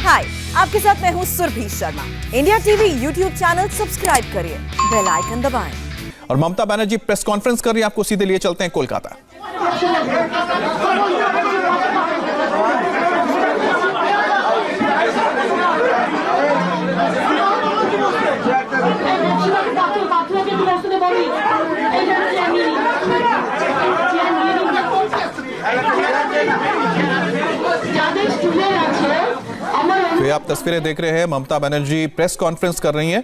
हाय, आपके साथ मैं हूँ Surabhi Sharma. India TV YouTube channel subscribe करिए, बेल आइकन दबाएं। और ममता बनर्जी प्रेस कॉन्फ्रेंस कर रही है, आपको सीधे लिए चलते हैं कोलकाता। तो ये आप तस्वीरें देख रहे हैं, ममता बनर्जी प्रेस कॉन्फ्रेंस कर रही हैं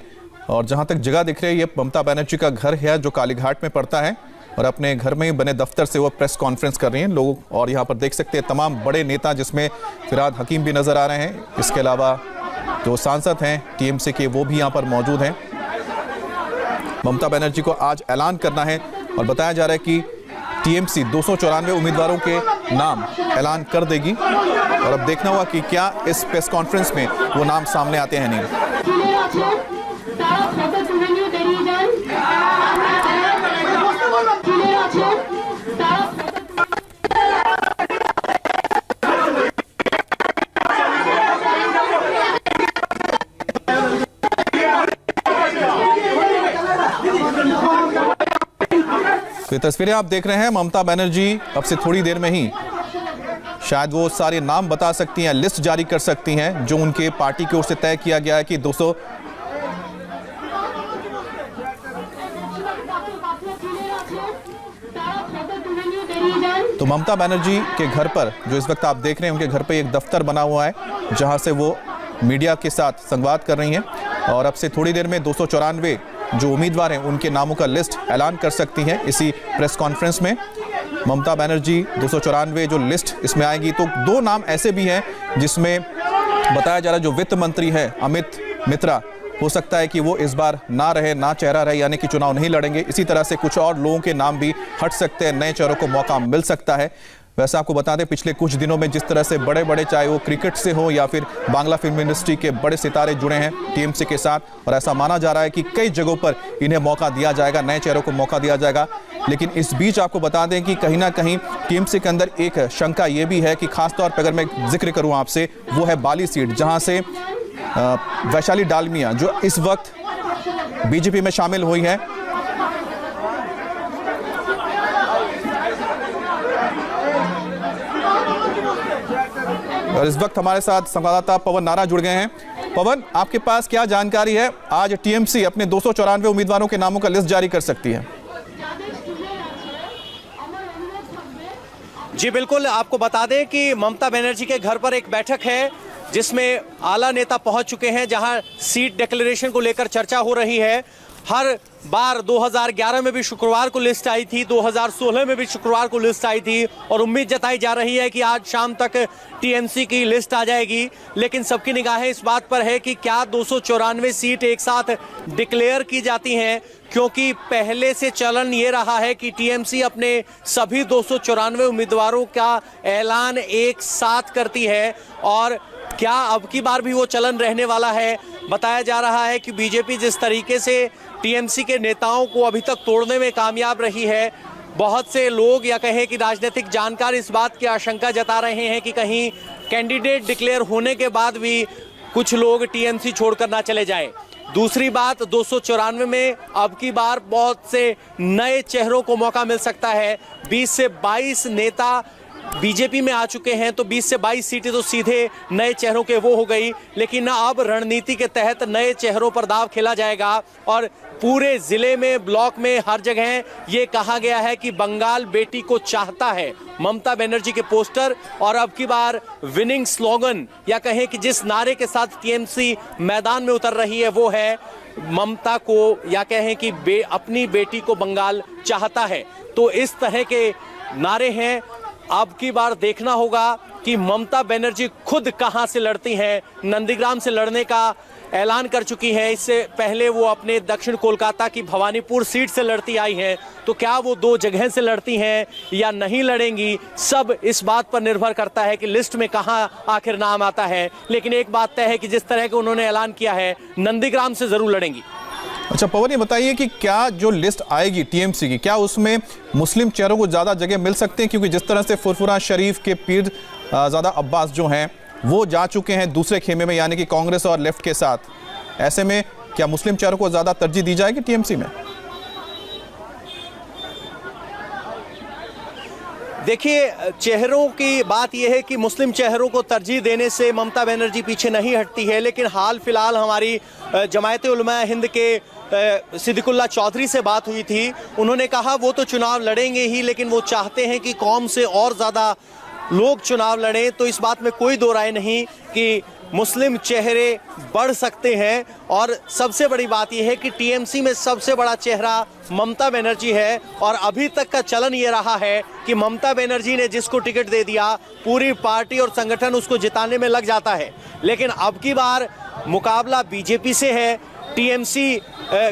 और जहां तक जगह दिख रही है ये ममता बनर्जी का घर है जो कालीघाट में पड़ता है और अपने घर में ही बने दफ्तर से वो प्रेस कॉन्फ्रेंस कर रही हैं लोग। और यहां पर देख सकते हैं तमाम बड़े नेता जिसमें फिरहाद हकीम भी नजर आ रहे हैं। इसके अलावा जो सांसद हैं टीएमसी के वो भी यहां पर मौजूद हैं। ममता बनर्जी को आज ऐलान करना है और बताया जा रहा है कि टीएमसी 294 उम्मीदवारों के नाम ऐलान कर देगी और अब देखना होगा कि क्या इस प्रेस कॉन्फ्रेंस में वो नाम सामने आते हैं नहीं। तो ये तस्वीरें आप देख रहे हैं, ममता बनर्जी अब से थोड़ी देर में ही शायद वो सारे नाम बता सकती हैं, लिस्ट जारी कर सकती हैं जो उनके पार्टी की ओर से तय किया गया है कि 200। तो ममता बनर्जी के घर पर जो इस वक्त आप देख रहे हैं उनके घर पर एक दफ्तर बना हुआ है जहां से वो मीडिया के साथ संवाद कर रही हैं और अब से थोड़ी देर में 294 जो उम्मीदवार हैं उनके नामों का लिस्ट ऐलान कर सकती हैं इसी प्रेस कॉन्फ्रेंस में। ममता बनर्जी 294 जो लिस्ट इसमें आएगी तो दो नाम ऐसे भी हैं जिसमें बताया जा रहा है जो वित्त मंत्री है अमित मित्रा, हो सकता है कि वो इस बार ना रहे, ना चेहरा रहे, यानी कि चुनाव नहीं लड़ेंगे। इसी तरह से कुछ और लोगों के नाम भी हट सकते हैं, नए चेहरों को मौका मिल सकता है। वैसे आपको बता दें पिछले कुछ दिनों में जिस तरह से बड़े बड़े चाहे वो क्रिकेट से हो या फिर बांग्ला फिल्म इंडस्ट्री के बड़े सितारे जुड़े हैं टीएमसी के साथ और ऐसा माना जा रहा है कि कई जगहों पर इन्हें मौका दिया जाएगा, नए चेहरों को मौका दिया जाएगा। लेकिन इस बीच आपको बता दें कि कहीं ना कहीं टीएमसी के अंदर एक शंका ये भी है कि खासतौर पर अगर मैं जिक्र करूँ आपसे, वो है बाली सीट जहाँ से वैशाली डालमिया जो इस वक्त बीजेपी में शामिल हुई है। और इस वक्त हमारे साथ संवाददाता पवन नारा जुड़ गए हैं। पवन, आपके पास क्या जानकारी है? आज टीएमसी अपने 294 उम्मीदवारों के नामों का लिस्ट जारी कर सकती है। जी बिल्कुल, आपको बता दें कि ममता बनर्जी के घर पर एक बैठक है जिसमें आला नेता पहुंच चुके हैं, जहां सीट डिक्लेरेशन को लेकर चर्चा हो रही है। हर बार 2011 में भी शुक्रवार को लिस्ट आई थी, 2016 में भी शुक्रवार को लिस्ट आई थी और उम्मीद जताई जा रही है कि आज शाम तक टीएमसी की लिस्ट आ जाएगी। लेकिन सबकी निगाहें इस बात पर है कि क्या 294 सीट एक साथ डिक्लेयर की जाती हैं, क्योंकि पहले से चलन ये रहा है कि टीएमसी अपने सभी 294 उम्मीदवारों का ऐलान एक साथ करती है और क्या अब की बार भी वो चलन रहने वाला है। बताया जा रहा है कि बीजेपी जिस तरीके से टीएमसी के नेताओं को अभी तक तोड़ने में कामयाब रही है, बहुत से लोग या कहें कि राजनीतिक जानकार इस बात की आशंका जता रहे हैं कि कहीं कैंडिडेट डिक्लेयर होने के बाद भी कुछ लोग टीएमसी छोड़कर ना चले जाएं। दूसरी बात, 294 में अब की बार बहुत से नए चेहरों को मौका मिल सकता है। 20 से 22 नेता बीजेपी में आ चुके हैं तो 20 से 22 सीटें तो सीधे नए चेहरों के वो हो गई। लेकिन अब रणनीति के तहत नए चेहरों पर दाव खेला जाएगा और पूरे जिले में, ब्लॉक में, हर जगह ये कहा गया है कि बंगाल बेटी को चाहता है। ममता बनर्जी के पोस्टर और अब की बार विनिंग स्लोगन या कहें कि जिस नारे के साथ टीएमसी मैदान में उतर रही है वो है ममता को या कहें कि अपनी बेटी को बंगाल चाहता है। तो इस तरह के नारे हैं। अब की बार देखना होगा कि ममता बनर्जी खुद कहां से लड़ती हैं। नंदीग्राम से लड़ने का ऐलान कर चुकी हैं, इससे पहले वो अपने दक्षिण कोलकाता की भवानीपुर सीट से लड़ती आई हैं। तो क्या वो दो जगह से लड़ती हैं या नहीं लड़ेंगी, सब इस बात पर निर्भर करता है कि लिस्ट में कहां आखिर नाम आता है। लेकिन एक बात तय है कि जिस तरह के उन्होंने ऐलान किया है, नंदीग्राम से जरूर लड़ेंगी। अच्छा पवन, ये बताइए कि क्या जो लिस्ट आएगी टीएमसी की, क्या उसमें मुस्लिम चेहरों को ज़्यादा जगह मिल सकते हैं? क्योंकि जिस तरह से फुरफुरा शरीफ के पीर ज़्यादा अब्बास जो हैं वो जा चुके हैं दूसरे खेमे में, यानी कि कांग्रेस और लेफ्ट के साथ। ऐसे में क्या मुस्लिम चेहरों को ज्यादा तरजीह दी जाएगी टीएमसी में? देखिए, चेहरों की बात यह है कि मुस्लिम चेहरों को तरजीह देने से ममता बनर्जी पीछे नहीं हटती है, लेकिन हाल फिलहाल हमारी जमायत उलमा हिंद के सिद्दीकुल्लाह चौधरी से बात हुई थी। उन्होंने कहा वो तो चुनाव लड़ेंगे ही, लेकिन वो चाहते हैं कि कौम से और ज़्यादा लोग चुनाव लड़ें। तो इस बात में कोई दो राय नहीं कि मुस्लिम चेहरे बढ़ सकते हैं। और सबसे बड़ी बात यह है कि टीएमसी में सबसे बड़ा चेहरा ममता बनर्जी है, और अभी तक का चलन ये रहा है कि ममता बनर्जी ने जिसको टिकट दे दिया, पूरी पार्टी और संगठन उसको जिताने में लग जाता है। लेकिन अब की बार मुकाबला बीजेपी से है, टीएमसी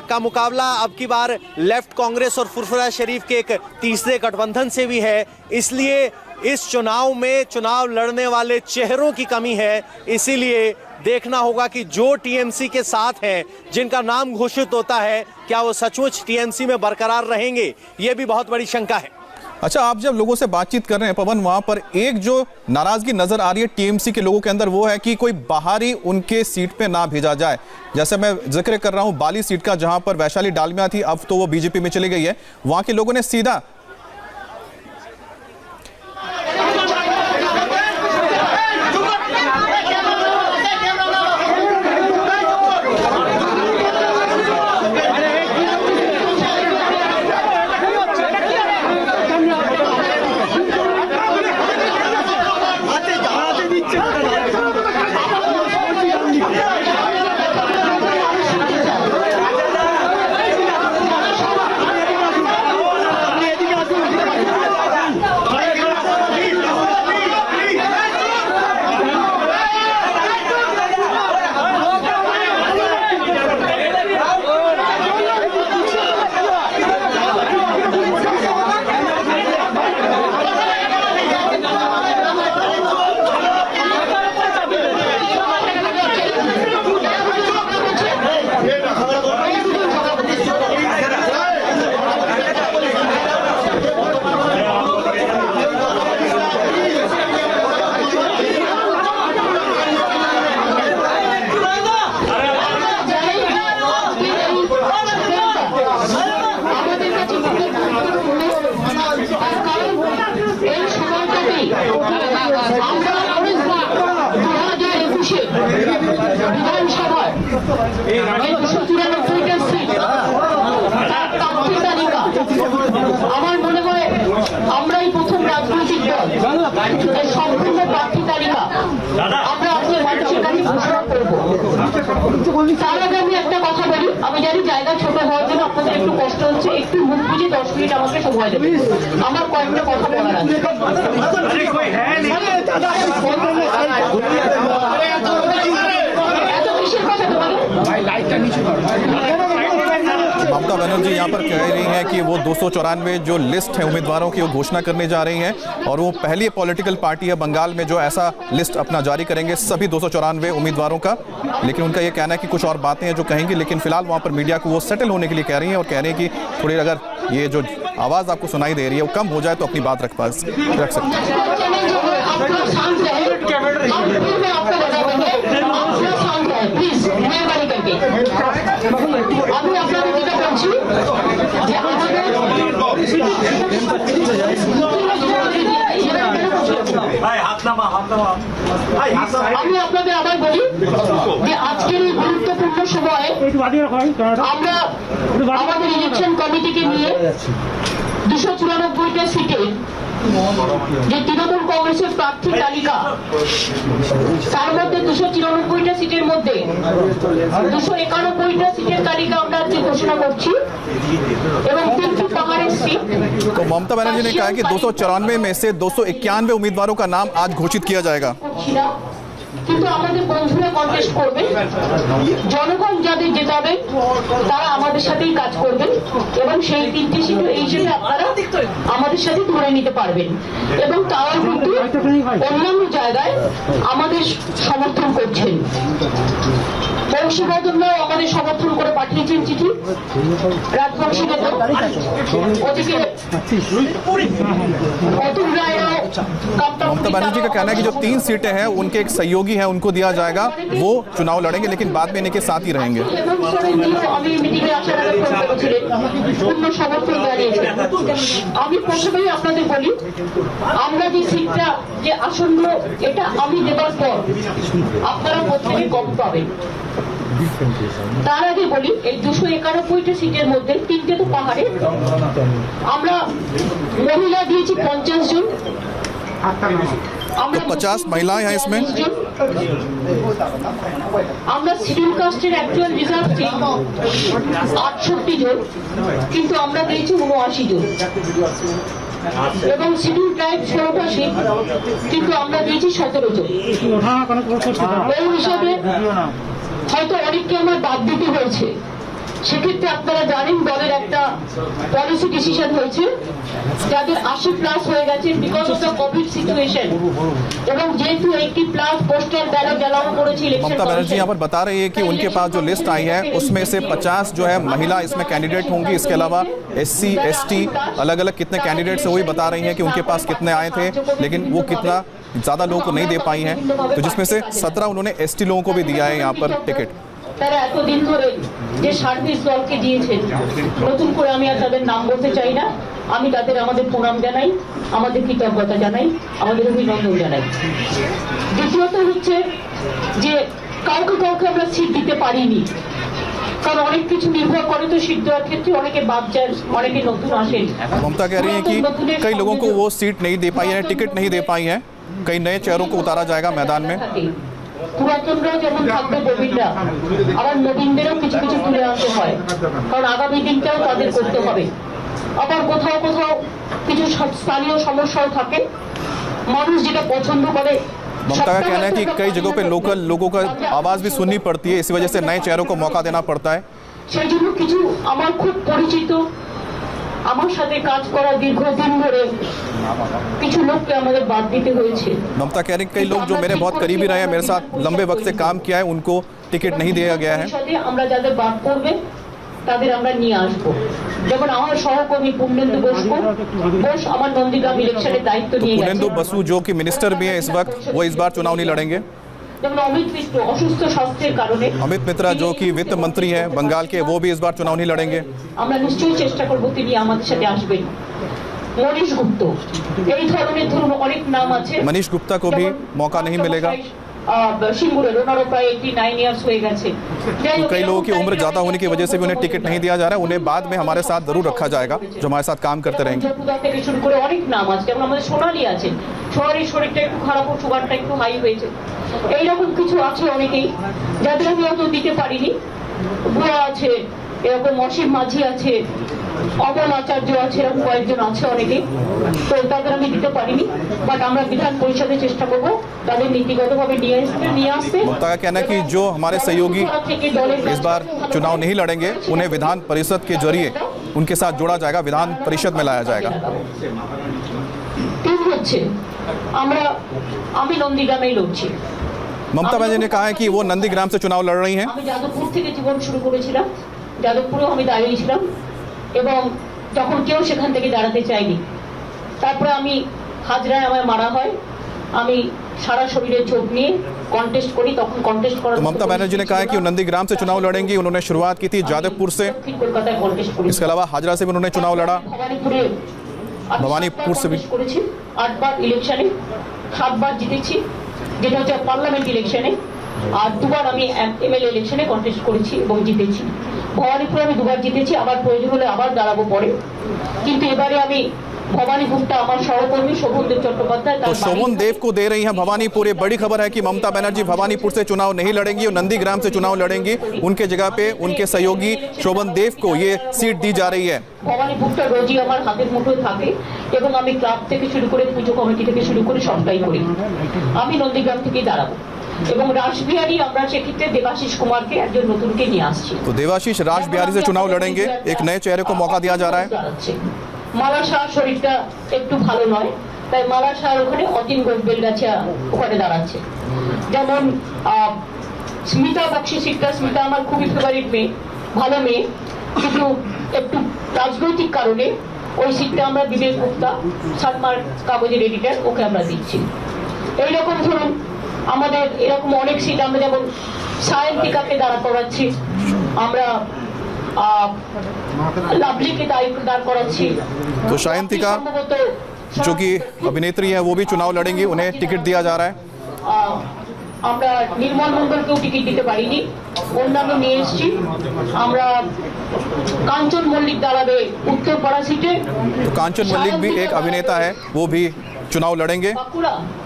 का मुकाबला अब की बार लेफ्ट कांग्रेस और फुरफुरा शरीफ के एक तीसरे गठबंधन से भी है। इसलिए इस चुनाव में चुनाव लड़ने वाले चेहरों की कमी है। इसीलिए देखना होगा कि जो टीएमसी के साथ हैं, जिनका नाम घोषित होता है, क्या वो सचमुच टीएमसी में बरकरार रहेंगे, ये भी बहुत बड़ी शंका है। अच्छा, आप जब लोगों से बातचीत कर रहे हैं पवन, वहां पर एक जो नाराजगी नजर आ रही है टीएमसी के लोगों के अंदर, वो है कि कोई बाहरी उनके सीट पे ना भेजा जाए। जैसे मैं जिक्र कर रहा हूं बाली सीट का, जहां पर वैशाली डालमिया थी, अब तो वो बीजेपी में चली गई है। वहां के लोगों ने सीधा আমার মনে হয় আমরাই প্রথম রাজনৈতিক দল সম্পূর্ণ প্রার্থী তালিকা আমরা আজকে মানুষের কাছে ঘোষণা করবো। তার আগে আমি একটা কথা বলি, আমি জানি জায়গা ছোট হওয়ার জন্য আপনাদের একটু কষ্ট হচ্ছে, একটু মুখ বুঝে 10 মিনিট আমাকে সময় দেবে। আমার কয়েকটা কথা বলার আছে। এত কিসের কথা তোমার? ममता बनर्जी यहाँ पर कह रही हैं कि वो 294 जो लिस्ट है उम्मीदवारों की वो घोषणा करने जा रही हैं, और वो पहली पॉलिटिकल पार्टी है बंगाल में जो ऐसा लिस्ट अपना जारी करेंगे सभी 294 उम्मीदवारों का। लेकिन उनका ये कहना है कि कुछ और बातें हैं जो कहेंगे, लेकिन फिलहाल वहाँ पर मीडिया को वो सेटल होने के लिए कह रही हैं, और कह रही हैं कि थोड़ी अगर ये जो आवाज़ आपको सुनाई दे रही है वो कम हो जाए तो अपनी बात रख सकते हैं। আমি আপনাদের যেটা বলছি যে আমি আপনাদের আবার বলি যে আজকের এই গুরুত্বপূর্ণ সময়ে আমরা আমাদের ইলেকশন কমিটিকে নিয়ে 294টা সিটে যে তৃণমূল কংগ্রেসের প্রার্থী তালিকা, তার মধ্যে 294টা সিটের মধ্যে 291টা সিটের তালিকা আমরা আজকে ঘোষণা করছি এবং 3টি পাহাড়ের সিট। तो ममता बनर्जी ने कहा कि 294 में से 291 उम्मीदवारों का नाम आज घोषित किया जाएगा। কিন্তু আমাদের বন্ধুরা কন্টেস্ট করবে, জনগণ যাদের জেতাবে তারা আমাদের সাথেই কাজ করবেন এবং সেই 3টি সিট এই হিসেবে আপনারা আমাদের সাথে ধরে নিতে পারবেন এবং তারাও কিন্তু অন্যান্য জায়গায় আমাদের সমর্থন করছেন। বংশীবাদনরাও আমাদের সমর্থন করে পাঠিয়েছেন চিঠি, রাজবংশীবাদন ওদিকে অতুল রায়রাও। ममता बनर्जी का कहना है कि जो 3 सीटें हैं उनके एक सहयोगी हैं उनको दिया जाएगा, वो चुनाव लड़ेंगे लेकिन बाद में इनके साथ ही रहेंगे। আমি মিটিংয়ে আসার আগে ফোন করেছিলেন, পূর্ণ সমর্থন জানিয়েছেন। আমি প্রথমেই আপনাদের বলি, আমরা যে সিটটা যে আসন্ন এটা আমি দেবার পর আপনারা প্রত্যেকে কম পাবেন। তার আগে বলি এই 291টা সিটের মধ্যে 3টে তো পাহাড়ে, আমরা মহিলা দিয়েছি 50 জন, तो 50 महिलाएं हैं इसमें। আমরা শিডিউল কাস্টের অ্যাকচুয়াল রিজার্ভ সিট 68 জন, কিন্তু আমরা দিয়েছি 79 জন এবং শিডিউল ট্রাইব 16টা সিট, কিন্তু আমরা দিয়েছি 17 জন। এই হিসাবে হয়তো অনেককে আমার বাদ দিতে হয়েছে। সেক্ষেত্রে আপনারা জানেন দলের একটা পলিসি ডিসিশন হয়েছে, যাদের 80+ হয়ে গেছে because of the Covid situation এবং যেহেতু 80+ পোস্টাল ব্যালট অ্যালাউ করেছে ইলেকশন। ममता बनर्जी यहाँ पर बता रही है कि उनके पास जो लिस्ट आई है उसमें से 50 जो है महिला इसमें कैंडिडेट होंगी, इसके अलावा SC ST अलग अलग कितने कैंडिडेट्स हैं वही बता रही हैं कि उनके पास कितने आए थे, लेकिन वो कितना ज़्यादा लोगों को नहीं दे पाई हैं, तो जिसमें से 17 उन्होंने ST लोगों को भी दिया है यहाँ पर टिकट। তারা এতদিন ধরে যে সার্ভিস দলকে দিয়েছেন, নতুন করে আমি আর তাদের নাম বলতে চাই না, আমি তাদের আমাদের প্রণাম জানাই, আমাদের কৃতজ্ঞতা জানাই, আমাদের অভিনন্দন জানাই। দ্বিতীয়ত হচ্ছে যে কাউকে কাউকে আমরা সিট দিতে পারিনি, কারণ অনেক কিছু নির্ভর করে তো সিট দেওয়ার ক্ষেত্রে, অনেকে বাদ যান, অনেকে নতুন আসেন। ममता कह रही है कि कई लोगों को वो सीट नहीं दे पाई है, टिकट नहीं दे पाई है, कई नए चेहरों को उतारा जाएगा मैदान में। পুরাতনরাও যেমন থাকবে, প্রবীণরা, আবার নবীনদেরও কিছু কিছু তুলে আনতে হয়, কারণ আগামী দিনটাও তাদের করতে হবে। আবার কোথাও কোথাও কিছু স্থানীয় সমস্যাও থাকে, মানুষ যেটা পছন্দ করে। ममता का कहना है कि कई जगहों पे लोकल लोगों का आवाज़ भी सुननी पड़ती है, इसी वजह से नए चेहरों को मौका देना पड़ता है। সেই জন্য কিছু আমার খুব পরিচিত, আমার সাথে কাজ করা দীর্ঘদিন ধরে কিছু লোককে আমাদের বাদ দিতে হয়েছে। ममता कह रही कई लोग जो मेरे बहुत करीबी रहे हैं, मेरे साथ लंबे वक्त से काम किया है, उनको टिकट नहीं दिया गया है। আমরা যাদের বাদ করবে তাদের আমরা নিয়ে আসবো। যেমন আমার সহকর্মী পুণ্যেন্দু ঘোষ আমার নন্দীগ্রাম ইলেকশনের দায়িত্ব নিয়ে গেছে। पुनेंदु बसु जो कि मिनिस्टर भी हैं इस वक्त, वो इस बार चुनाव नहीं लड़ेंगे। যেমন অমিত মিত্র অসুস্থ স্বাস্থ্যের কারণে, अमित मित्रा जो कि वित्त मंत्री हैं बंगाल के, वो भी इस बार चुनाव नहीं लड़ेंगे। আমরা নিশ্চয়ই চেষ্টা করব তিনি আমাদের সাথে আসবেন। মনীষ গুপ্ত, এই ধরনের ধরুন অনেক নাম আছে। मनीष गुप्ता को भी मौका नहीं मिलेगा। সিঙ্গুরের ওনারও প্রায় 89 ইয়ার্স হয়ে গেছে। तो कई लोगों की उम्र ज़्यादा होने की वजह से भी उन्हें टिकट नहीं दिया जा रहा है, उन्हें बाद में हमारे साथ जरूर रखा जाएगा, जो हमारे साथ काम करते रहेंगे। থেকে শুরু করে অনেক নাম আছে, যেমন আমাদের সোনালী আছে, সোনালীর শরীরটা একটু খারাপ, সুগারটা একটু হাই হয়েছে, এইরকম কিছু আছে অনেকেই যাদের আমি অত দিতে পারিনি। বুয়া আছে, এরকম অসীম মাঝি আছে, অমল আচার্য আছে, এরকম কয়েকজন আছে অনেকেই, তো তাদের আমি দিতে পারিনি। বাট আমরা বিধান পরিষদে চেষ্টা করবো তাদের নীতিগতভাবে নিয়ে আসতে। ममता का कहना है कि जो हमारे सहयोगी इस बार चुनाव नहीं लड़ेंगे उन्हें विधान परिषद के जरिए उनके साथ जोड़ा जाएगा, विधान परिषद में लाया जाएगा। তিন হচ্ছে আমি নন্দীগ্রামেই লড়ছি। ममता बनर्जी ने कहा है कि वो नंदीग्राम से चुनाव लड़ रही हैं। আমি যাদবপুর থেকে জীবন শুরু করেছিলাম, যাদবপুরেও আমি দাঁড়িয়েছিলাম এবং যখন কেউ সেখান থেকে দাঁড়াতে চাইনি, তারপরে আমি হাজরায় আমায় মারা হয়, আমি সারা শরীরে চোট নিয়ে কন্টেস্ট করি, তখন কন্টেস্ট করার। तो ममता बनर्जी ने कहा है कि वो नंदीग्राम से चुनाव लड़ेंगी। उन्होंने शुरुआत की थी जादवपुर से, কলকাতায় কন্টেস্ট করি, इसके अलावा हाजरा से भी उन्होंने चुनाव लड़ा। ভবানীপুর से করেছি 8 বার ইলেকশনে, 7 বার জিতেছি, যেটা হচ্ছে পার্লামেন্ট ইলেকশনে, আর 2 বার আমি এমএলএ ইলেকশনে কন্টেস্ট করেছি এবং জিতেছি। ভবানীপুরে আমি 2 বার জিতেছি, আবার প্রয়োজন হলে আবার দাঁড়াবো পরে, কিন্তু এবারে আমি ভবানীপুরটা আমার সহকর্মী শোভনদেব চট্টোপাধ্যায়। तो शोभन देव को दे रही हैं भवानीपुर। ये बड़ी खबर है कि ममता बनर्जी भवानीपुर से चुनाव नहीं लड़ेंगी और नंदीग्राम से चुनाव लड़ेंगी। उनके जगह पे उनके सहयोगी शोभन देव को ये सीट दी जा रही है। ভবানীপুরটা রোজই আমার হাতের মুঠোয় থাকে এবং আমি ক্লাব থেকে শুরু করে পুজো কমিটি থেকে শুরু করে সবটাই করি। আমি নন্দীগ্রাম থেকেই দাঁড়াবো। এবং রাসবিহারী আমরা সেক্ষেত্রে দেবাশিস কুমারকে একজন নতুনকে নিয়ে আসছি। तो देवाशीष राज बिहारी से चुनाव लड़ेंगे, एक नए चेहरे को मौका दिया जा रहा है। মালা শাহ শরীরটা একটু ভালো নয়, তাই মালা শাহ ওখানে অতীন ঘোষ বেলগাছিয়া ওখানে দাঁড়াচ্ছে। যেমন স্মিতা বক্সি সিটটা, স্মিতা আমার খুবই ফেভারিট মেয়ে, ভালো মেয়ে, কিন্তু একটু রাজনৈতিক কারণে ওই সিটটা আমরা বিবেক গুপ্তা সাতমার কাগজের এডিটর, ওকে আমরা দিচ্ছি। এইরকম ধরুন আমাদের এরকম অনেক সিট আমরা যেমন সায়ন্তিকাকে দাঁড়া করাচ্ছি, আমরা লাভলিকে দাঁড় করাচ্ছি। तो शायंतिका जो कि अभिनेत्री है वो भी चुनाव लड़ेंगी, उन्हें टिकट दिया जा रहा है। আমরা নির্মল মন্ডলকেও টিকিট দিতে পারিনি, অন্যান্য নিয়ে এসেছি। আমরা কাঞ্চন মল্লিক দাঁড়াবে উত্তরপাড়া সিটে। तो कांचन मल्लिक भी एक अभिनेता है, वो भी चुनाव लड़ेंगे,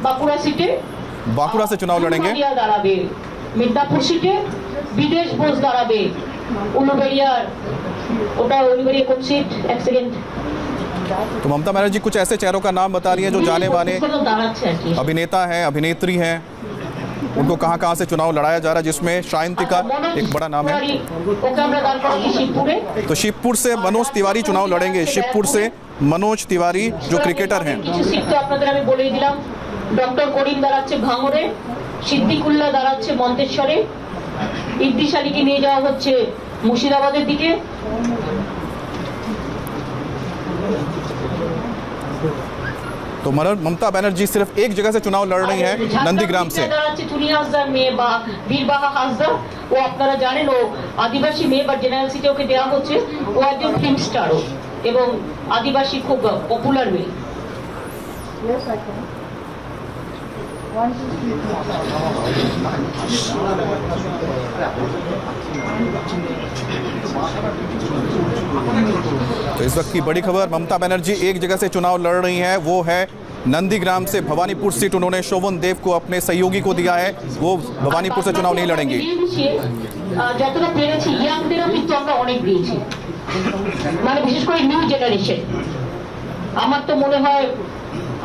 বাঁকুড়া সিটে। बांकुड़ा से चुनाव लड़ेंगे। দাঁড়াবে মিদনাপুর সিটে। বিদেশ বোস দাঁড়াবে উলুবেড়িয়ার, ওটা উলুবেড়িয়া কোন সিট, এক সেকেন্ড। तो ममता बनर्जी कुछ ऐसे चेहरों का नाम बता रही हैं जो जाने माने अभिनेता हैं, अभिनेत्री हैं, उनको कहां कहां से चुनाव लड़ाया जा रहा है, जिसमें शायंतिका एक बड़ा नाम है। तो शिवपुर से मनोज तिवारी चुनाव लड़ेंगे, शिवपुर से मनोज तिवारी जो क्रिकेटर हैं। ডক্টর করিম দাঁড়াচ্ছে ভাঙড়ে, সিদ্দিকুল্লাহ দাঁড়াচ্ছে মন্তেশ্বরে, ইদ্রিস আলীকে নিয়ে যাওয়া হচ্ছে মুর্শিদাবাদের দিকে। तो ममता बनर्जी सिर्फ एक जगह से चुनाव लड़ रही हैं, नंदीग्राम से। চুনিহাসদার মেয়ে বা বীরবাহা হাসদা, ও আপনারা জানেন ও আদিবাসী মেয়ে, বা জেনারেল সিটে ওকে দেওয়া হচ্ছে। ও একজন ফিল্ম স্টারও এবং আদিবাসী খুব পপুলার মেয়ে। तो इस वक्त की बड़ी खबर, ममता बनर्जी एक जगह से चुनाव लड़ रही हैं, वो है नंदीग्राम से। भवानीपुर सीट उन्होंने शोभन देव को, अपने सहयोगी को दिया है, वो भवानीपुर से चुनाव नहीं लड़ेंगे। যতটা পেরেছি ইয়াংদেরও কিন্তু আমরা অনেক দিয়েছি, মানে বিশেষ করে নিউ জেনারেশন। আমার তো মনে হয়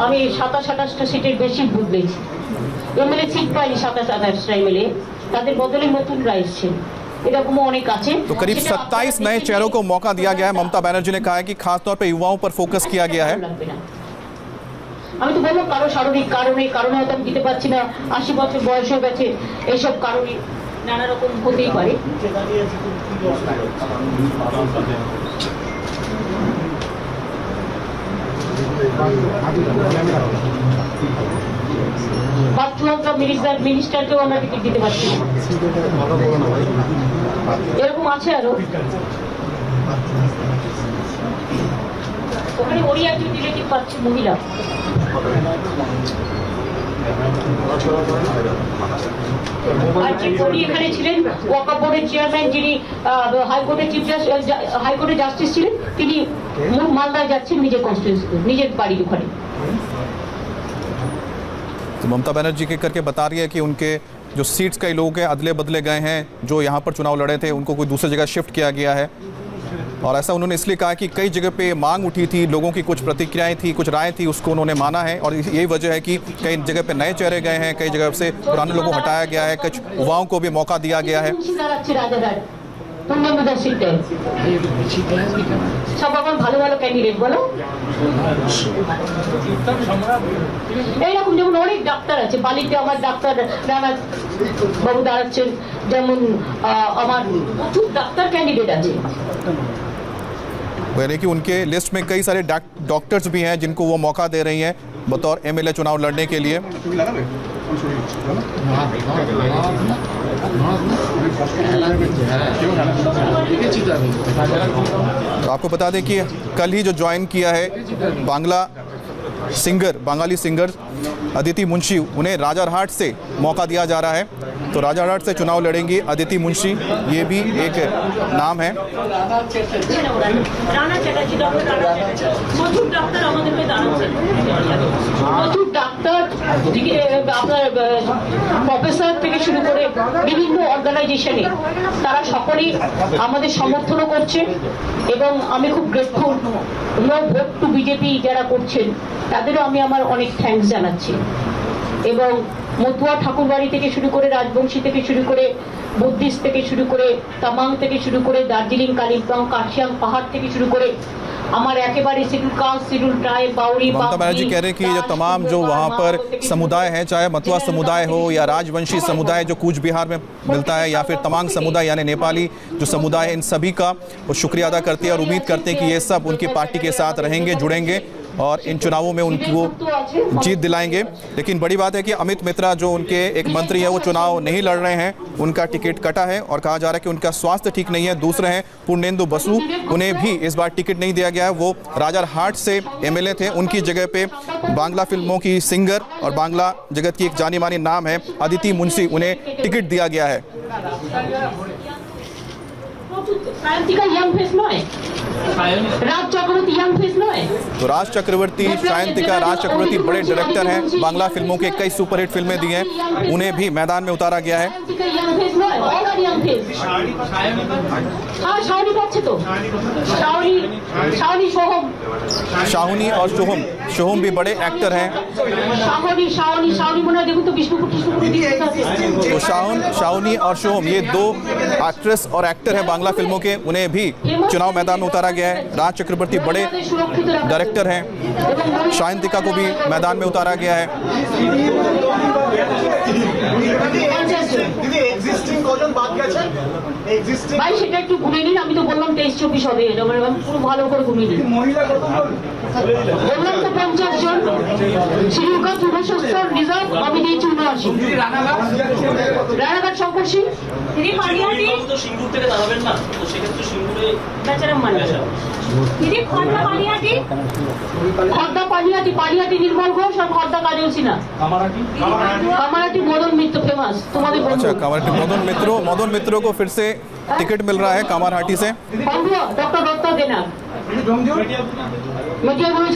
আমি 27-28টা সিটের বেশি ভোট পেয়েছি। এমএলএ সিট পাইনি 27-28টা এমএলএ, তাদের বদলে নতুনরা এসছে, এরকমও অনেক আছে। तो करीब 27 नए चेहरों को मौका दिया गया है। ममता बनर्जी ने कहा है कि खासतौर पर युवाओं पर फोकस किया गया है। আমি তো বললাম কারো শারীরিক কারণে হয়তো আমি দিতে পারছি না, 80 বছর বয়স হয়ে গেছে, এইসব কারণে নানা রকম হতেই পারে। মিনিস্টারকেও আমরা টিকিট দিতে পারছি, এরকম আছে আরো। ওখানে ওরই একজন রিলেটিভ পাচ্ছে মহিলা। আর যে কবি এখানে ছিলেন ওয়াকফ বোর্ডের চেয়ারম্যান, যিনি হাইকোর্টের চিফ হাইকোর্টের জাস্টিস ছিলেন, তিনি মালদায় যাচ্ছেন নিজের কনস্টিটিউয়েন্সি, নিজের বাড়ির ওখানে। तो ममता बनर्जी के करके बता रही है कि उनके जो सीट्स कई लोग हैं अदले बदले गए हैं, जो यहाँ पर चुनाव लड़े थे उनको कोई दूसरी जगह शिफ्ट किया गया है। और ऐसा उन्होंने इसलिए कहा कि कई जगह पे मांग उठी थी, लोगों की कुछ प्रतिक्रियाएं थी, कुछ राय थी, उसको उन्होंने माना है। और यही वजह है कि कई जगह पे नए चेहरे गए हैं, कई जगह से पुराने लोगों को हटाया गया है, कुछ युवाओं को भी मौका दिया गया है। সব আমার ভালো ভালো ক্যান্ডিডেট বলো। এইরকম যেমন অনেক ডাক্তার আছে, বালিতে আমার ডাক্তার রানা বাবু দাঁড়াচ্ছেন, যেমন আমার প্রচুর ডাক্তার ক্যান্ডিডেট আছে। यानी कि उनके लिस्ट में कई सारे डॉक्टर्स भी हैं जिनको वो मौका दे रही हैं बतौर एमएलए चुनाव लड़ने के लिए। तो आपको बता दें कि कल ही जो ज्वाइन किया है बंगाली सिंगर अदिति मुंशी, उन्हें राजारहाट से मौका दिया जा रहा है। तो राजारहाट से चुनाव लड़ेंगी अदिति मुंशी, ये भी एक नाम है। প্রফেসর থেকে শুরু করে বিভিন্ন অর্গানাইজেশনে তারা সকলেই আমাদের সমর্থনও করছে এবং আমি খুব grateful. No vote to BJP যারা করছেন তাদেরও আমি আমার অনেক থ্যাঙ্কস জানাচ্ছি। এবং মতুয়া ঠাকুরবাড়ি থেকে শুরু করে রাজবংশী থেকে শুরু করে বুদ্ধিস্ট থেকে শুরু করে তামাং থেকে শুরু করে দার্জিলিং কালিম্পং কার্শিয়াং পাহাড় থেকে শুরু করে हमारे एकेबारे schedule caste schedule tribe Bauri Mamata Banerjee कह रहे हैं कि जो तमाम जो वहाँ पर समुदाय हैं, चाहे मतुआ समुदाय हो या राजवंशी समुदाय जो कूच बिहार में मिलता है या फिर तमांग समुदाय यानी नेपाली जो समुदाय है, इन सभी का वो शुक्रिया अदा करते हैं और उम्मीद करते हैं कि ये सब उनकी पार्टी के साथ रहेंगे, जुड़ेंगे और इन चुनावों में उनको जीत दिलाएंगे। लेकिन बड़ी बात है कि अमित मित्रा जो उनके एक मंत्री है वो चुनाव नहीं लड़ रहे हैं, उनका टिकट कटा है और कहा जा रहा है कि उनका स्वास्थ्य ठीक नहीं है। दूसरे हैं पूर्णेंदु बसु, उन्हें भी इस बार टिकट नहीं दिया गया है। वो राजारहाट से एमएलए थे, उनकी जगह पे बांग्ला फिल्मों की सिंगर और बांग्ला जगत की एक जानी मानी नाम है अदिति मुंशी, उन्हें टिकट दिया गया है। तो राज चक्रवर्ती, सायंतिका राज चक्रवर्ती बड़े डायरेक्टर हैं, बांग्ला फिल्मों के कई सुपरहिट फिल्में दी हैं, उन्हें भी मैदान में उतारा गया है। शाहुनी और सोहम भी बड़े एक्टर हैं। तो शाहुनी और सोहम ये दो एक्ट्रेस और एक्टर हैं बांग्ला फिल्मों के, उन्हें भी चुनाव मैदान में उतारा गया है। राज चक्रवर्ती बड़े डायरेक्टर हैं, सायंतिका को भी मैदान में उतारा गया है। ভাই সেটা একটু ঘুরে নিন, আমি তো বললাম 23-24 হবে, এটা মানে আমি পুরো ভালো করে ঘুরে নিন। বললাম তো 50 জন শ্রীলঙ্কা পূর্বশস্তর রিজার্ভ আমি দিয়েছি 79। রানাঘাট শঙ্কর সিং দিদি পালিয়াটি তো সিঙ্গুর থেকে দাঁড়াবেন না, তো সেক্ষেত্রে সিঙ্গুরে বেচারাম মানে দিদি খর্দা পালিয়াটি নির্মল ঘোষ আর খর্দা কাজল সিনহা। কামারাটি মদন मित्र फेमस तुम्हारे। अच्छा, कामारहाटी मदन मित्रों को फिर से टिकट मिल रहा है कामारहाटी से। डॉक्टर दत्ता देना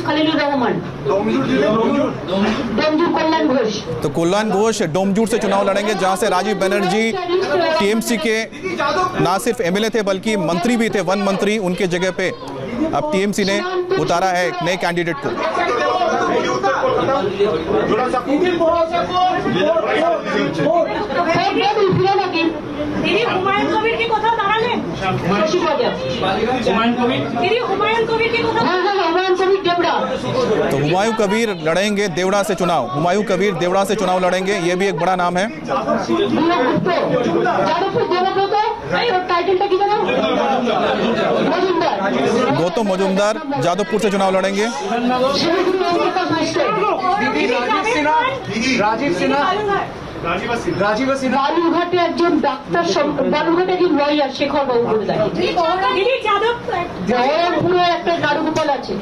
खलीलुर रहमान डोमजूर कल्याण घोष। तो कल्याण घोष डोमजूर से चुनाव लड़ेंगे, जहां से राजीव बनर्जी टीएमसी के ना सिर्फ एमएलए थे बल्कि मंत्री भी थे, वन मंत्री, उनके जगह पे अब टीएमसी ने उतारा है एक नए कैंडिडेट को। तो हुमायूं कबीर लड़ेंगे देवड़ा से चुनाव, हुमायूं कबीर देवड़ा से चुनाव लड़ेंगे, ये भी एक बड़ा नाम है। गौतम मजुमदार जादवपुर से चुनाव लड़ेंगे। राजीव सिन्हा बालूघाटे একজন ডাক্তার, বালুঘাটে একজন লয়ার শেখর বাবু বলে থাকে। জয়পুরে একটা নারুগোপাল আছে,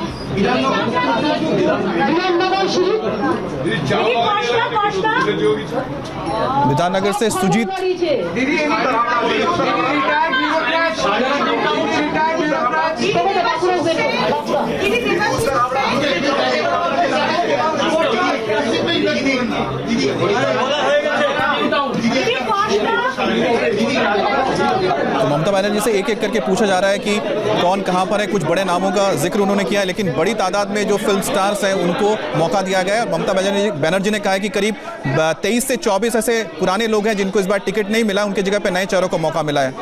विधाननगर से सुजीत। तो ममता बनर्जी से एक एक करके पूछा जा रहा है कि कौन कहां पर है। कुछ बड़े नामों का जिक्र उन्होंने किया है, लेकिन बड़ी तादाद में जो फिल्म स्टार्स हैं उनको मौका दिया गया है। ममता बनर्जी ने कहा है कि करीब 23 से 24 ऐसे पुराने लोग हैं जिनको इस बार टिकट नहीं मिला, उनकी जगह पे नए चेहरों को मौका मिला है।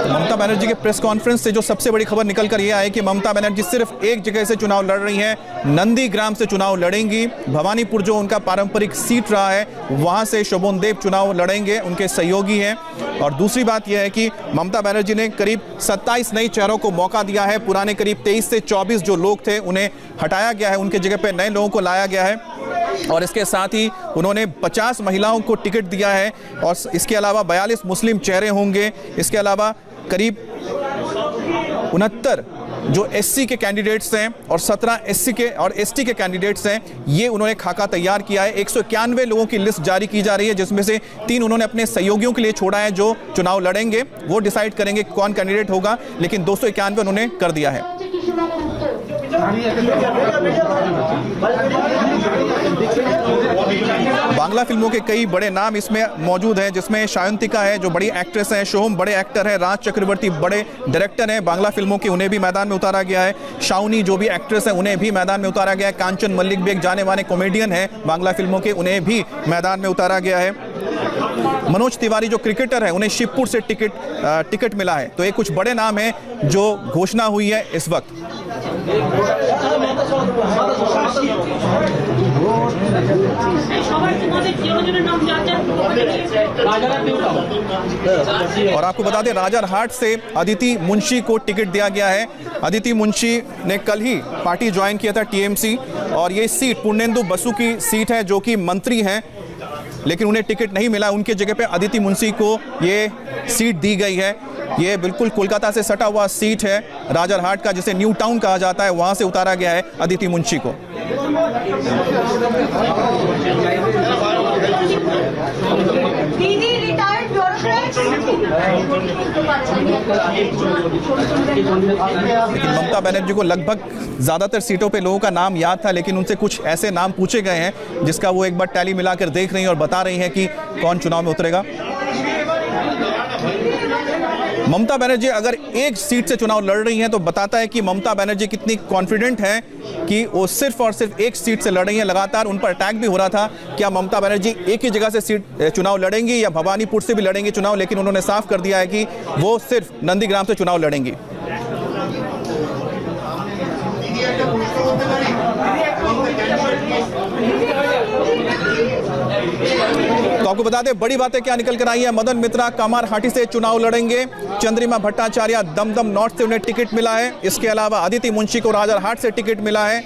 ममता बनर्जी के प्रेस कॉन्फ्रेंस से जो सबसे बड़ी खबर निकल कर यह आई कि ममता बनर्जी सिर्फ एक जगह से चुनाव लड़ रही हैं, नंदीग्राम से चुनाव लड़ेंगी। भवानीपुर जो उनका पारंपरिक सीट रहा है वहां से शोभन देव चुनाव लड़ेंगे, उनके सहयोगी हैं। और दूसरी बात यह है कि ममता बनर्जी ने करीब 27 नए चेहरों को मौका दिया है। पुराने करीब 23 से 24 जो लोग थे उन्हें हटाया गया है, उनके जगह पे नए लोगों को लाया गया है। और इसके साथ ही उन्होंने 50 महिलाओं को टिकट दिया है और इसके अलावा 42 मुस्लिम चेहरे होंगे। इसके अलावा करीब 69 जो एससी के कैंडिडेट्स हैं और 17 एससी के और एसटी के कैंडिडेट्स हैं, ये उन्होंने खाका तैयार किया है। 191 लोगों की लिस्ट जारी की जा रही है, जिसमें से 3 उन्होंने अपने सहयोगियों के लिए छोड़ा है जो चुनाव लड़ेंगे, वो डिसाइड करेंगे कौन कैंडिडेट होगा, लेकिन 291 उन्होंने कर दिया है। बांग्ला फिल्मों के कई बड़े नाम इसमें मौजूद हैं, जिसमें सायंतिका है जो बड़ी एक्ट्रेस हैं, सोहम बड़े एक्टर हैं, राज चक्रवर्ती बड़े डायरेक्टर हैं बांग्ला फिल्मों के, उन्हें भी मैदान में उतारा गया है। शाउनी जो भी एक्ट्रेस हैं उन्हें भी मैदान में उतारा गया है। कांचन मल्लिक भी एक जाने माने कॉमेडियन हैं बांग्ला फिल्मों के, उन्हें भी मैदान में उतारा गया है। मनोज तिवारी जो क्रिकेटर है उन्हें शिवपुर से टिकट मिला है। तो ये कुछ बड़े नाम हैं जो घोषणा हुई है इस वक्त। और आपको बता दें राजारहाट से अदिति मुंशी को टिकट दिया गया है। अदिति मुंशी ने कल ही पार्टी ज्वाइन किया था टीएमसी, और ये सीट पूर्णेंदु बसु की सीट है जो कि मंत्री हैं, लेकिन उन्हें टिकट नहीं मिला। उनके जगह पे अदिति मुंशी को ये सीट दी गई है। ये बिल्कुल कोलकाता से सटा हुआ सीट है राजारहाट का, जिसे न्यू टाउन कहा जाता है, वहां से उतारा गया है अदिति मुंशी को। लेकिन ममता बनर्जी को लगभग ज्यादातर सीटों पे लोगों का नाम याद था, लेकिन उनसे कुछ ऐसे नाम पूछे गए हैं जिसका वो एक बार टैली मिलाकर देख रही हैं और बता रही हैं कि कौन चुनाव में उतरेगा। ममता बनर्जी अगर एक सीट से चुनाव लड़ रही हैं तो बताता है कि ममता बनर्जी कितनी कॉन्फिडेंट है कि वो सिर्फ और सिर्फ एक सीट से लड़ रही हैं। लगातार उन पर अटैक भी हो रहा था, क्या ममता बनर्जी एक ही जगह से चुनाव लड़ेंगी या भवानीपुर से भी लड़ेंगी चुनाव, लेकिन उन्होंने साफ कर दिया है कि वो सिर्फ नंदीग्राम से चुनाव लड़ेंगी। तो आपको बता दें बड़ी बातें क्या निकल कर आई है। मदन मित्रा कामारहाटी से चुनाव लड़ेंगे। चंद्रिमा भट्टाचार्य दमदम नॉर्थ से उन्हें टिकट मिला है। इसके अलावा अदिति मुंशी को राजारहाट से टिकट मिला है।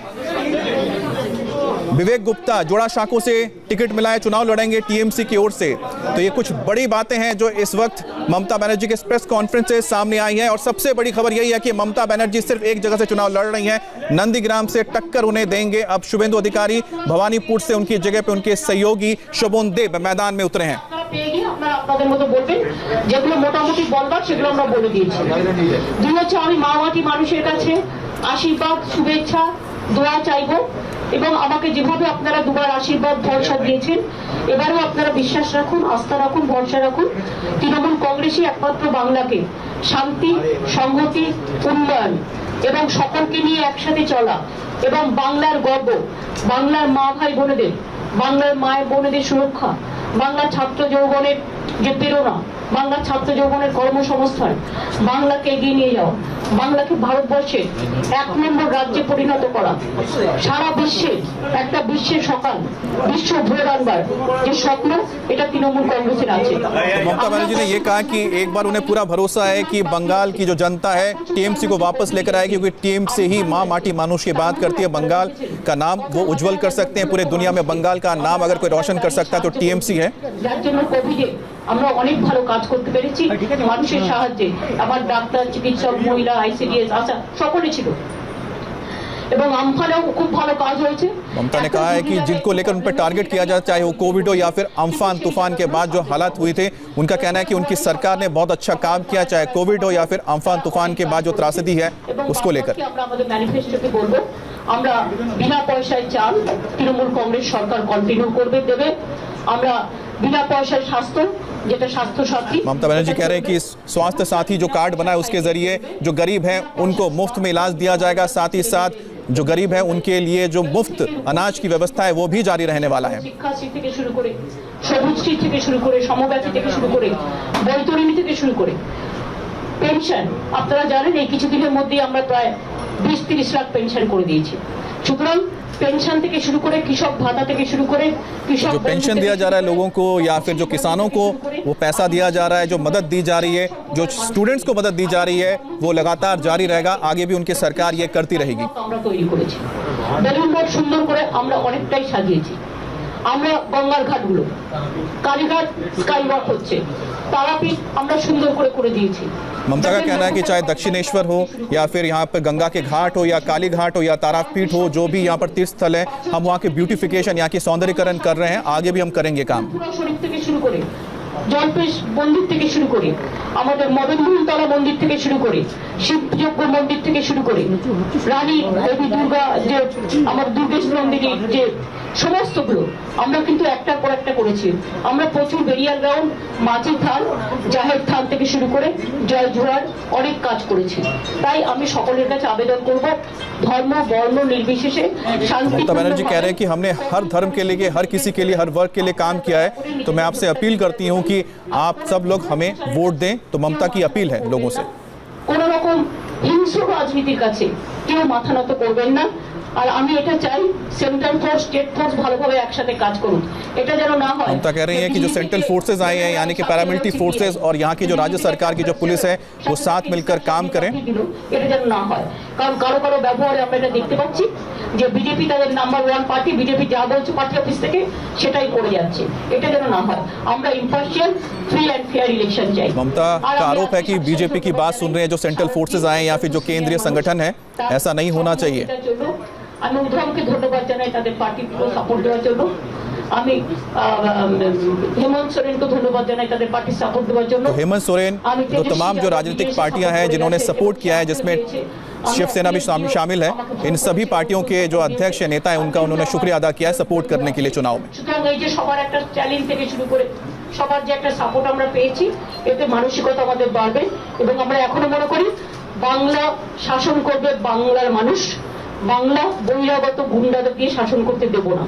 विवेक गुप्ता जोड़ा शाखों से टिकट मिला है, चुनाव लड़ेंगे टीएमसी की ओर से। तो ये कुछ बड़ी बातें हैं जो इस वक्त ममता बनर्जी के प्रेस कॉन्फ्रेंस से सामने आई है। और सबसे बड़ी खबर यही है कि ममता बनर्जी सिर्फ एक जगह से चुनाव लड़ रही हैं, नंदीग्राम से टक्कर उन्हें देंगे अब शुभेंदु अधिकारी। भवानीपुर से उनकी जगह पे उनके सहयोगी शोभन देव मैदान में उतरे हैं। আপনাদের মতো বলবেন যেগুলো মোটামুটি বলবার সেগুলো আমরা বলে দিয়েছি। দুই হচ্ছে আমি মাওয়াটি মানুষের কাছে আশীর্বাদ শুভেচ্ছা দোয়া চাইবো, এবং আমাকে যেভাবে আপনারা দুবার আশীর্বাদ ভরসা দিয়েছেন এবারেও আপনারা বিশ্বাস রাখুন, আস্থা রাখুন, ভরসা রাখুন। তৃণমূল কংগ্রেসই একমাত্র বাংলাকে শান্তি সংহতি উন্নয়ন এবং সকলকে নিয়ে একসাথে চলা এবং বাংলার গর্ব, বাংলার মা ভাই বোনেদের, বাংলার মায়ের বোনেদের সুরক্ষা, বাংলার ছাত্র যৌবনের যে প্রেরণা, বাংলার ছাত্র যৌবনের কর্মসংস্থান, বাংলাকে এগিয়ে নিয়ে যাওয়া, বাংলাকে ভারতবর্ষের 1 নম্বর রাজ্যে পরিণত করা, সারা বিশ্বে একটা বিশ্বের সকাল বিশ্ব ভোর আনবার যে স্বপ্ন এটা তৃণমূল কংগ্রেসের আছে। ममता बनर्जी ने ये कहा कि एक बार उन्हें पूरा भरोसा है कि बंगाल की जो जनता है टीएमसी को वापस लेकर आएगी, क्योंकि टीएमसी ही माँ माटी मानुष की बात करती है। बंगाल का नाम वो उज्जवल कर सकते हैं, पूरे दुनिया में बंगाल का नाम अगर कोई रोशन कर सकता है तो टीएमसी है। যার জন্য কোভিডে আমরা অনেক ভালো কাজ করতে পেরেছি মানুষের সাহায্যে। আমার ডাক্তার চিকিৎসক মহিলা আইসিডিএস আশা সকলে ছিল এবং আমফানেও খুব ভালো কাজ হয়েছে। ममता ने कहा है कि जिनको लेकर उन पर टारगेट किया जाए, चाहे वो कोविड हो या फिर अम्फान तूफान के बाद जो हालात हुए थे, उनका कहना है कि उनकी सरकार ने बहुत अच्छा काम किया, चाहे कोविड हो या फिर अम्फान तूफान के बाद जो त्रासदी है उसको लेकर। আমরা আমাদের ম্যানিফেস্টোতে বলবো আমরা বিনা পয়সায় চাল তৃণমূল কংগ্রেস সরকার কন্টিনিউ করবে দেবে। আমরা बिना पैसा स्वास्थ्य जेटा स्वास्थ्य साथी। ममता बनर्जी कह रहे हैं कि स्वास्थ्य साथी जो कार्ड बना है उसके जरिए जो गरीब हैं उनको मुफ्त में इलाज दिया जाएगा, साथ ही साथ जो गरीब हैं उनके लिए जो मुफ्त अनाज की व्यवस्था है वो भी जारी रहने वाला है। শিক্ষাশ্রী থেকে শুরু করে সবুজশ্রী থেকে শুরু করে সমব্যাথী থেকে শুরু করে বৈতরণী থেকে শুরু করে পেনশন আপনারা জানেন এই কিছুদিনের মধ্যেই আমরা প্রায় 20-30 লাখ পেনশন করে দিয়েছি। সুতরাং पेंशन থেকে শুরু করে কৃষক ভাতা থেকে শুরু করে কৃষক जो पेंशन दिया जा रहा है लोगों को या फिर जो किसानों को वो पैसा दिया जा रहा है, जो मदद दी जा रही है, जो स्टूडेंट्स को मदद दी जा रही है वो लगातार जारी रहेगा, आगे भी उनकी सरकार ये करती रहेगी। আমরা তৈরি করেছি বেলুন মঠ সুন্দর করে আমরা অনেকটাই সাজিয়েছি। আমরা গঙ্গার ঘাটগুলো কালীঘাট স্কাই ওয়াক হচ্ছে, তারাপীঠ আমরা সুন্দর করে করে দিয়েছি। ममता का कहना है कि चाहे दक्षिणेश्वर हो या फिर यहाँ पर गंगा के घाट हो या काली घाट हो या तारापीठ हो, जो भी यहाँ पर तीर्थ स्थल है, हम वहाँ के ब्यूटिफिकेशन यहाँ की सौंदर्यीकरण कर रहे हैं, आगे भी हम करेंगे काम। শরীফ থেকে শুরু করে জলপেশ মন্দির থেকে শুরু করে আমাদের মদনমোহন তলা মন্দির থেকে শুরু করে শিবযজ্ঞ মন্দির থেকে শুরু করে রানী দেবী দুর্গা যে আমার দুর্গেশ নন্দিনী যে সমস্তগুলো আমরা কিন্তু একটার পর একটা করেছি। আমরা প্রচুর বেরিয়াল গ্রাউন্ড, মাঝি থান, জাহের থান থেকে শুরু করে জয় জোয়ার অনেক কাজ করেছি। তাই আমি সকলের কাছে আবেদন করব, ধর্ম বর্ণ নির্বিশেষে শান্তি। ममता बनर्जी कह रहे हैं कि हमने हर धर्म के लिए, हर किसी के लिए, हर वर्ग के लिए काम किया है। तो मैं आपसे अपील करती हूं कि आप सब लोग हमें वोट दें। तो ममता की अपील है लोगों से। কোন রকম হিংস্র রাজনীতির কাছে কেউ মাথা নত করবেন না। আর আমি এটা চাই সেন্ট্রাল ফোর্স স্টেট ফোর্স ভালোভাবে একসাথে কাজ করুন, এটা যেন না হয়। ममता कह रही हैं कि जो सेंट्रल फोर्सेज आए हैं, यानी कि पैरामिलिट्री फोर्सेज और यहाँ की जो राज्य सरकार की जो पुलिस है, वो साथ मिलकर काम करें। এটা যেন না হয়, কারণ কারো কারো ব্যবহারে আমরা এটা দেখতে পাচ্ছি যে বিজেপি তাদের নাম্বার 1 পার্টি, বিজেপি যা বলছে পার্টি অফিস থেকে সেটাই করে যাচ্ছে। এটা যেন না হয়। আমরা impartial, free and fair election चाहिए। ममता का आरोप है कि बीजेपी की बात सुन रहे हैं जो सेंट्रल फोर्सेज आए या फिर जो केंद्रीय संगठन है, ऐसा नहीं होना चाहिए। আমি উদ্ধবকে ধন্যবাদ জানাই তাদের পার্টিকে সাপোর্ট দেওয়ার জন্য। আমি हेमंत सोरेन को धन्यवाद জানাই তাদের পার্টি সাপোর্ट দেওয়ার জন্য। तो हेमंत सोरेन, तो तमाम जो राजनीतिक पार्टियां हैं जिन्होंने सपोर्ट किया है, जिसमें शिवसेना भी शामिल है, इन सभी पार्टियों के जो अध्यक्ष नेता हैं उनका उन्होंने शुक्रिया अदा किया है सपोर्ट करने के लिए चुनाव में। সুতরাং এই যে সবার একটা চ্যালেঞ্জ থেকে শুরু করে সবার যে একটা সাপোর্ট আমরা পেয়েছি, এতে মানসিকতা আমাদের বাড়বে এবং আমরা এখনো মনে করি বাংলা শাসন করবে বাংলার মানুষ, বাংলা বহিরাগত গুন্ডাদের দিয়ে শাসন করতে দেব না।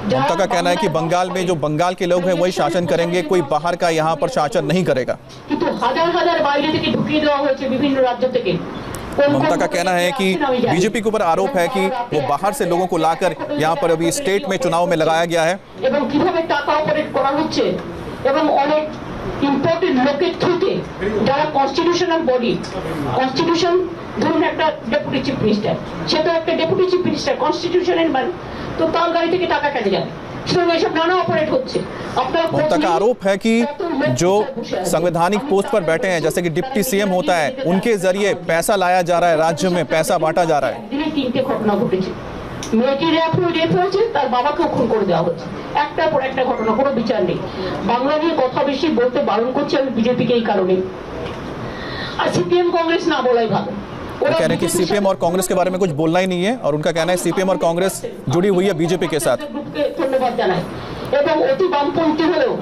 ममता का कहना है कि बंगाल में जो बंगाल के लोग हैं वही शासन करेंगे, कोई बाहर का यहाँ पर शासन नहीं करेगा। কিন্তু হাজার হাজার বাইরে থেকে ঢুকিয়ে দেওয়া হয়েছে বিভিন্ন রাজ্য থেকে। ममता का कहना है कि बीजेपी के ऊपर आरोप है कि वो बाहर से लोगों को लाकर यहाँ पर अभी स्टेट में चुनाव में लगाया गया है। এবং কিভাবে টাকা অপারেট করা হচ্ছে এবং অনেক ইম্পর্টেন্ট লোকের থ্রুতে যারা কনস্টিটিউশনাল বডি, কনস্টিটিউশন ধরুন একটা ডেপুটি চিফ মিনিস্টার, সে তো একটা ডেপুটি চিফ মিনিস্টার কনস্টিটিউশনের মানে, তো তার গাড়ি থেকে টাকা কেটে যাবে। ममता का आरोप है कि जो संवैधानिक पोस्ट पर बैठे हैं, जैसे कि डिप्टी सीएम होता है, उनके जरिए पैसा लाया जा रहा है, राज्य में पैसा बांटा जा रहा है। তিনটে ঘটনা ঘটেছে, মেয়েটি রেপ হয়েছে, তার বাবাকেও খুন করে দেওয়া হয়েছে, একটার পর একটা ঘটনা, কোনো বিচার নেই। বাংলা নিয়ে কথা বেশি বলতে বারণ করছি আমি বিজেপিকে এই কারণে। আর সিপিএম কংগ্রেস না বলাই ভালো। वो कह रहे हैं कि सीपीएम और कांग्रेस के बारे में कुछ बोलना ही नहीं है, और उनका कहना है सीपीएम और कांग्रेस जुड़ी हुई है बीजेपी के साथ। ধন্যবাদ জানাই এবং অতি বামপন্থী হলেও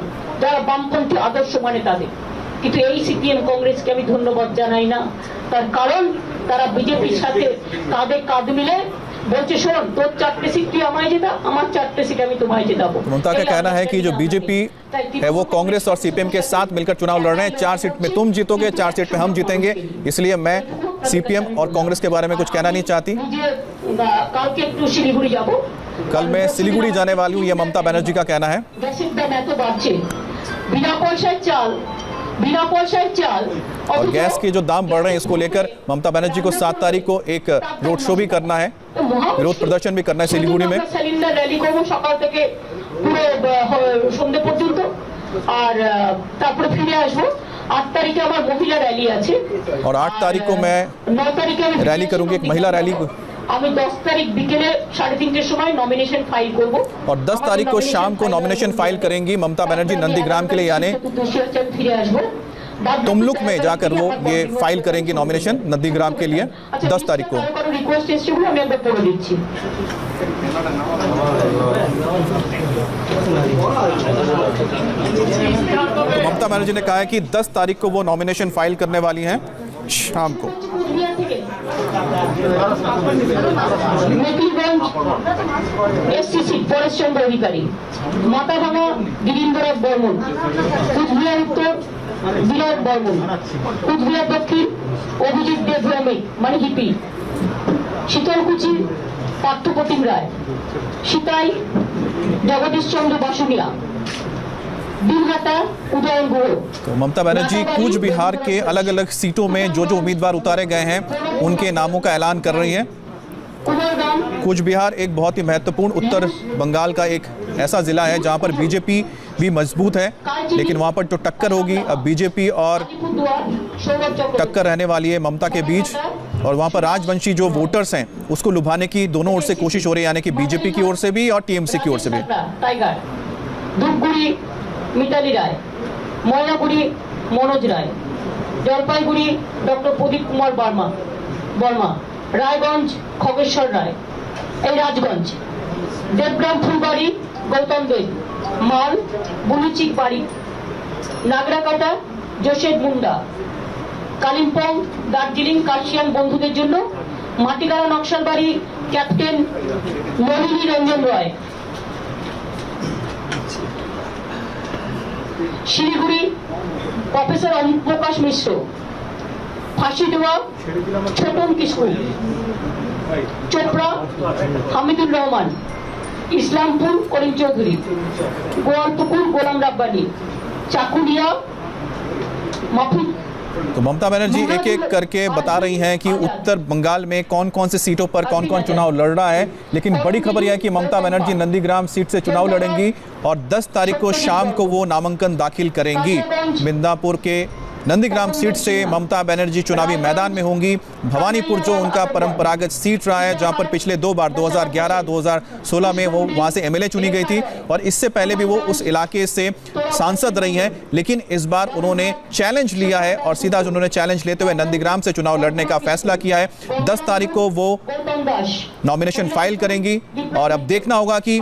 যারা বামপন্থী আদর্শ মানে তাদের, কিন্তু এই সিপিএম কংগ্রেসকে আমি ধন্যবাদ জানাই না। তার কারণ তারা বিজেপির সাথে কাঁধে কাঁধ মিলে বলছে শোন তোর 4টে सीट তুই আমায় জেতা, আমার 4টে सीट আমি তোমায় জেতাবো। ममता का कहना है कि जो बीजेपी है वो कांग्रेस और सीपीएम के साथ मिलकर चुनाव लड़ रहे हैं। 4 सीट में तुम जीतोगे, 4 सीट में हम जीतेंगे, इसलिए मैं सीपीएम और कांग्रेस के बारे में कुछ कहना नहीं चाहती। কালকে একটু শিলিগুড়ি যাব, कल मैं सिलीगुड़ी जाने वाली हूँ, ये ममता बनर्जी का कहना है। গ্যাসের দাম এত বাড়ছে, বিনা পয়সায় চাল, बिना পয়সায় চাল, और गैस के जो दाम बढ़ रहे हैं इसको लेकर ममता बनर्जी को 7 तारीख को एक रोड शो भी करना है, विरोध प्रदर्शन भी करना है सिलीगुड़ी में। সিলিন্ডার র্যালি করব সকাল থেকে পুরো সন্ধ্যা পর্যন্ত, আর তারপরে ফিরে আসবো। 8 তারিখে আমার মহিলা র্যালি আছে, और 8 तारीख को मैं 9 তারিখে আমি रैली करूंगी, एक महिला रैली, আমি 10 তারিখ বিকেলে 3:30 সময় নমিনেশন फाइल করব, और 10 तारीख को शाम को नॉमिनेशन फाइल करेंगी ममता बनर्जी नंदीग्राम के लिए, यानी ফিরে আসবো। तुमलुक में जाकर वो ये फाइल करेंगी नॉमिनेशन नंदीग्राम के लिए 10 तारीख को। রিকোয়েস্ট এসেছে বলে আমি একবার পড়ে দিচ্ছি। तो ममता बनर्जी ने कहा है कि 10 तारीख को वो नॉमिनेशन फाइल करने वाली हैं शाम को। মেকলিগঞ্জ এসসিসি ফরেস্ট চন্দ্র অধিকারী, মাথাভাঙা গিরিন্দ্রনাথ বর্মন, কুচবিহার উত্তর বিরাট বর্মন, কুচবিহার দক্ষিণ অভিজিৎ দেব ভৌমিক মানে হিপি, শীতলকুচি পার্থপ্রতিম রায়, সীতাই জগদীশ চন্দ্র বাসুনিয়া, दिनहाटा उदयन गुरु। तो ममता बनर्जी कूच बिहार के अलग अलग सीटों में जो जो उम्मीदवार उतारे गए हैं उनके नामों का ऐलान कर रही हैं। कूच बिहार एक बहुत ही महत्वपूर्ण उत्तर बंगाल का एक ऐसा जिला है जहां पर बीजेपी भी मजबूत है, लेकिन वहां पर जो टक्कर होगी अब बीजेपी और टक्कर रहने वाली है ममता के बीच, और वहां पर राजवंशी जो वोटर्स हैं उसको लुभाने की दोनों ओर से कोशिश हो रही है, यानी कि बीजेपी की ओर से भी और टीएमसी की ओर से भी। ধূপগুড়ি মিতালি রায়, ময়নাগুড়ি মনোজ রায়, জলপাইগুড়ি ডক্টর প্রদীপ কুমার বর্মা, রায়গঞ্জ খগেশ্বর রায়, এই রাজগঞ্জ, দেবগ্রাম ফুলবাড়ি গৌতম দই, মাল বুলুচিক বাড়ি, নাগরাকাটা জোসেফ মুন্ডা, কালিম্পং দার্জিলিং কার্শিয়ান বন্ধুদের জন্য, মাটিগাড়া নকশালবাড়ি ক্যাপ্টেন নলিনী রঞ্জন রায়, শিলিগুড়ি প্রফেসর অমপ্রকাশ মিশ্র, ফাঁসি দেওয়া ছোটন কিস্কু, চোপড়া হামিদুর রহমান, ইসলামপুর করিম চৌধুরী, গোয়ালপুকুর গোলাম রাব্বানি, চাকুলিया माफी। तो ममता बनर्जी एक एक करके बता रही हैं कि उत्तर बंगाल में कौन कौन से सीटों पर कौन कौन चुनाव लड़ रहा है, लेकिन बड़ी खबर यह है कि ममता बनर्जी नंदीग्राम सीट से चुनाव लड़ेंगी और 10 तारीख को शाम को वो नामांकन दाखिल करेंगी। मिदनापुर के नंदीग्राम सीट से ममता बनर्जी चुनावी मैदान में होंगी। भवानीपुर जो उनका परंपरागत सीट रहा है, जहां पर पिछले 2 बार 2011, 2016 में वो वहां से एमएलए चुनी गई थी और इससे पहले भी वो उस इलाके से सांसद रही हैं, लेकिन इस बार उन्होंने चैलेंज लिया है और सीधा उन्होंने चैलेंज लेते हुए नंदीग्राम से चुनाव लड़ने का फैसला किया है। 10 तारीख को वो नॉमिनेशन फाइल करेंगी और अब देखना होगा कि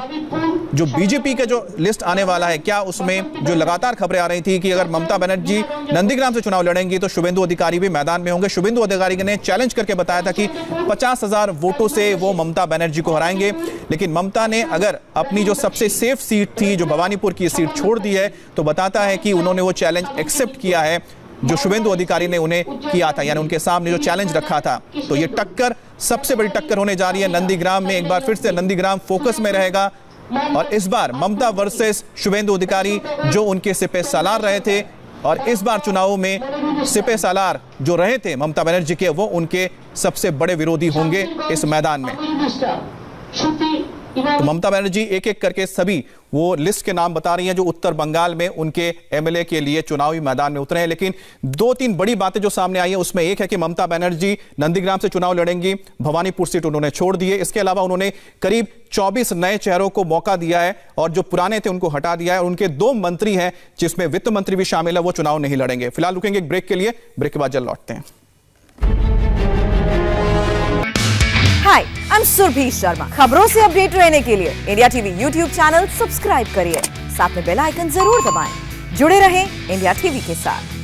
जो बीजेपी के जो लिस्ट आने वाला है, क्या उसमें जो लगातार खबरें आ रही थी कि अगर ममता बनर्जी नंदीग्राम से चुनाव लड़ेंगी तो शुभेंदु अधिकारी भी मैदान में होंगे। शुभेंदु अधिकारी ने चैलेंज करके बताया था कि 50,000 वोटों से वो ममता बनर्जी को हराएंगे, लेकिन ममता ने अगर अपनी जो सबसे सेफ सीट थी, जो भवानीपुर की सीट छोड़ दी है, तो बताता है कि उन्होंने वो चैलेंज एक्सेप्ट किया है जो शुभेंदु अधिकारी ने उन्हें किया था, यानी उनके सामने जो चैलेंज रखा था। तो ये टक्कर सबसे बड़ी टक्कर होने जा रही है नंदीग्राम में। एक बार फिर से नंदीग्राम फोकस में रहेगा और इस बार ममता वर्सेस शुभेंदु अधिकारी जो उनके सिपह सालार रहे थे, और इस बार चुनावों में सिपह सालार जो रहे थे ममता बनर्जी के, वो उनके सबसे बड़े विरोधी होंगे इस मैदान में। तो ममता बनर्जी एक एक करके सभी वो लिस्ट के नाम बता रही हैं जो उत्तर बंगाल में उनके एमएलए के लिए चुनावी मैदान में उतरे हैं, लेकिन 2-3 बड़ी बातें जो सामने आई है उसमें एक है कि ममता बनर्जी नंदीग्राम से चुनाव लड़ेंगी, भवानीपुर सीट उन्होंने छोड़ दी है। इसके अलावा उन्होंने करीब 24 नए चेहरों को मौका दिया है और जो पुराने थे उनको हटा दिया है, और उनके 2 मंत्री हैं जिसमें वित्त मंत्री भी शामिल है, वो चुनाव नहीं लड़ेंगे। फिलहाल रुकेंगे एक ब्रेक के लिए, ब्रेक के बाद जल्द लौटते हैं। हाय, आई एम सुरभि शर्मा। खबरों से अपडेट रहने के लिए India TV YouTube channel subscribe करिए, साथ में बेल आइकन जरूर दबाएं। जुड़े रहें इंडिया टीवी के साथ।